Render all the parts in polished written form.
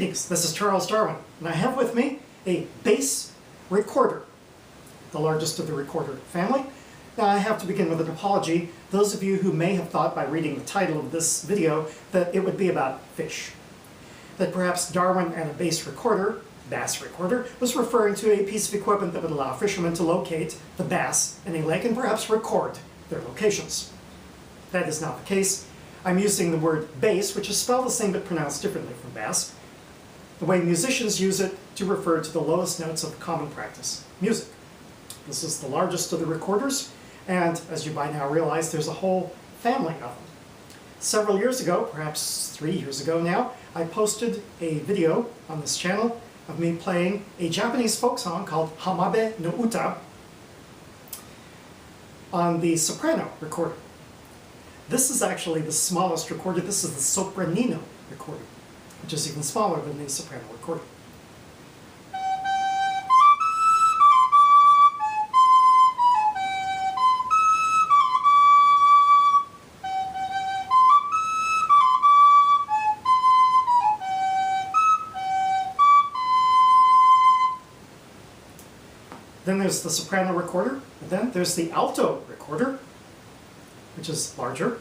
Greetings, this is Charles Darwin, and I have with me a bass recorder, the largest of the recorder family. Now I have to begin with an apology. Those of you who may have thought by reading the title of this video that it would be about fish. That perhaps Darwin and a bass recorder was referring to a piece of equipment that would allow fishermen to locate the bass in a lake and perhaps record their locations. That is not the case. I'm using the word bass, which is spelled the same but pronounced differently from bass, the way musicians use it to refer to the lowest notes of common practice music. This is the largest of the recorders, and as you by now realize, there's a whole family of them. Several years ago, perhaps 3 years ago now, I posted a video on this channel of me playing a Japanese folk song called Hamabe no Uta on the soprano recorder. This is actually the smallest recorder. This is the sopranino recorder, which is even smaller than the soprano recorder. Then there's the soprano recorder, and then there's the alto recorder, which is larger.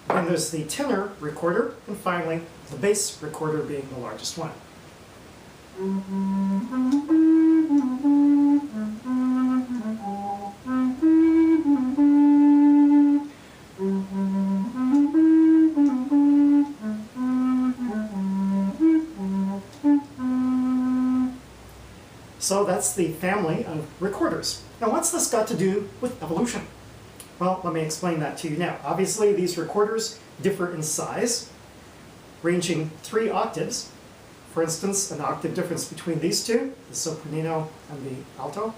Then there's the tenor recorder, and finally the bass recorder being the largest one. So that's the family of recorders. Now what's this got to do with evolution? Well, let me explain that to you now. Obviously these recorders differ in size, ranging 3 octaves. For instance, an octave difference between these two, the sopranino and the alto.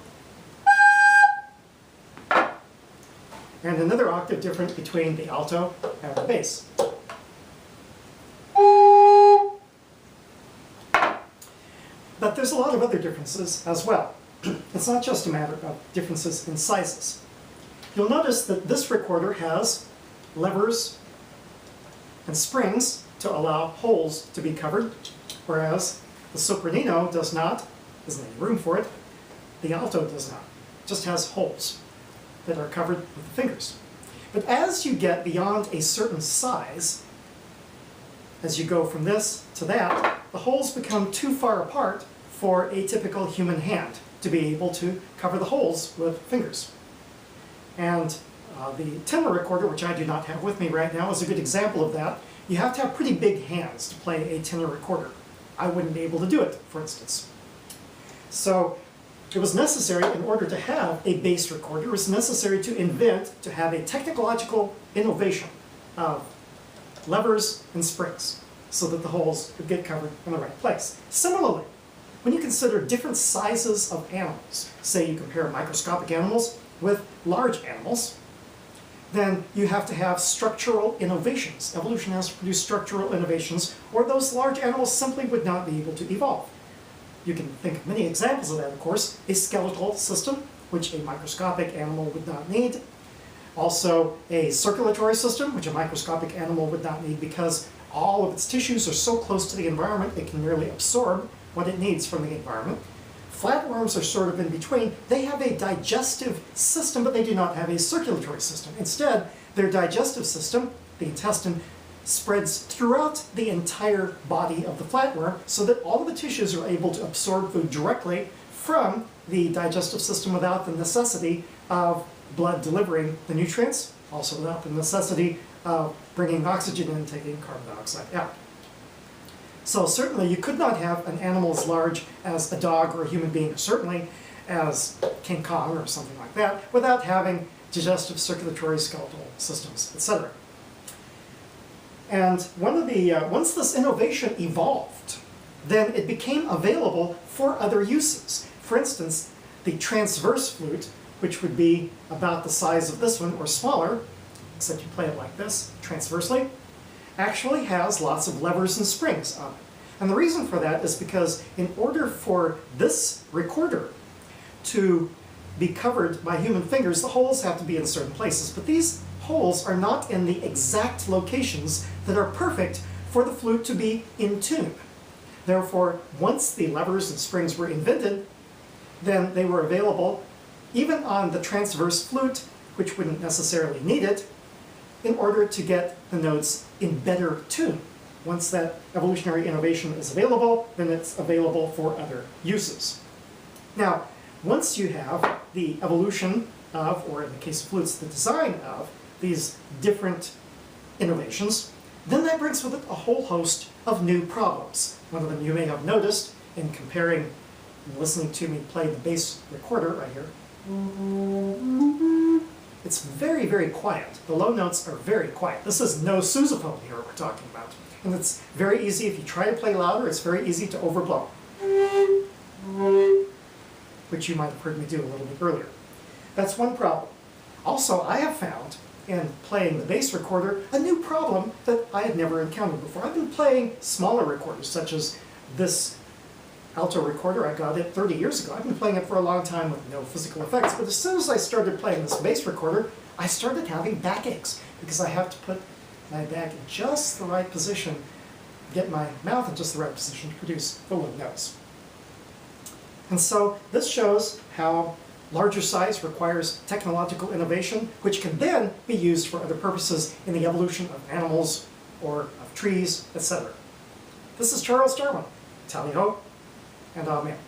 And another octave difference between the alto and the bass. But there's a lot of other differences as well. It's not just a matter of differences in sizes. You'll notice that this recorder has levers and springs to allow holes to be covered, whereas the sopranino does not, isn't any room for it. The alto does not. It just has holes that are covered with the fingers. But as you get beyond a certain size, as you go from this to that, the holes become too far apart for a typical human hand to be able to cover the holes with fingers. And the tenor recorder, which I do not have with me right now, is a good example of that. You have to have pretty big hands to play a tenor recorder. I wouldn't be able to do it, for instance. So it was necessary, in order to have a bass recorder, it was necessary to have a technological innovation of levers and springs so that the holes would get covered in the right place. Similarly, when you consider different sizes of animals, say you compare microscopic animals with large animals, then you have to have structural innovations. Evolution has to produce structural innovations, or those large animals simply would not be able to evolve. You can think of many examples of that, of course. A skeletal system, which a microscopic animal would not need. Also, a circulatory system, which a microscopic animal would not need because all of its tissues are so close to the environment it can merely absorb what it needs from the environment. Flatworms are sort of in between. They have a digestive system, but they do not have a circulatory system. Instead, their digestive system, the intestine, spreads throughout the entire body of the flatworm so that all of the tissues are able to absorb food directly from the digestive system without the necessity of blood delivering the nutrients, also without the necessity of bringing oxygen in and taking carbon dioxide out. So certainly you could not have an animal as large as a dog or a human being, or certainly as King Kong or something like that, without having digestive, circulatory, skeletal systems, etc. And once this innovation evolved, then it became available for other uses. For instance, the transverse flute, which would be about the size of this one or smaller, except you play it like this, transversely, actually has lots of levers and springs on it. And the reason for that is because in order for this recorder to be covered by human fingers, the holes have to be in certain places. But these holes are not in the exact locations that are perfect for the flute to be in tune. Therefore, once the levers and springs were invented, then they were available even on the transverse flute, which wouldn't necessarily need it, in order to get the notes in better tune. Once that evolutionary innovation is available, then it's available for other uses. Now, once you have the evolution of, or in the case of flutes, the design of these different innovations, then that brings with it a whole host of new problems. One of them you may have noticed in comparing and listening to me play the bass recorder right here. It's very, very quiet. The low notes are very quiet. This is no sousaphone here we're talking about. And it's very easy, if you try to play louder, it's very easy to overblow, which you might have heard me do a little bit earlier. That's one problem. Also, I have found in playing the bass recorder a new problem that I had never encountered before. I've been playing smaller recorders, such as this alto recorder. I got it 30 years ago. I've been playing it for a long time with no physical effects, but as soon as I started playing this bass recorder, I started having backaches because I have to put my back in just the right position, get my mouth in just the right position to produce the low notes. And so this shows how larger size requires technological innovation, which can then be used for other purposes in the evolution of animals or of trees, etc. This is Charles Darwin. Tally ho, and amen.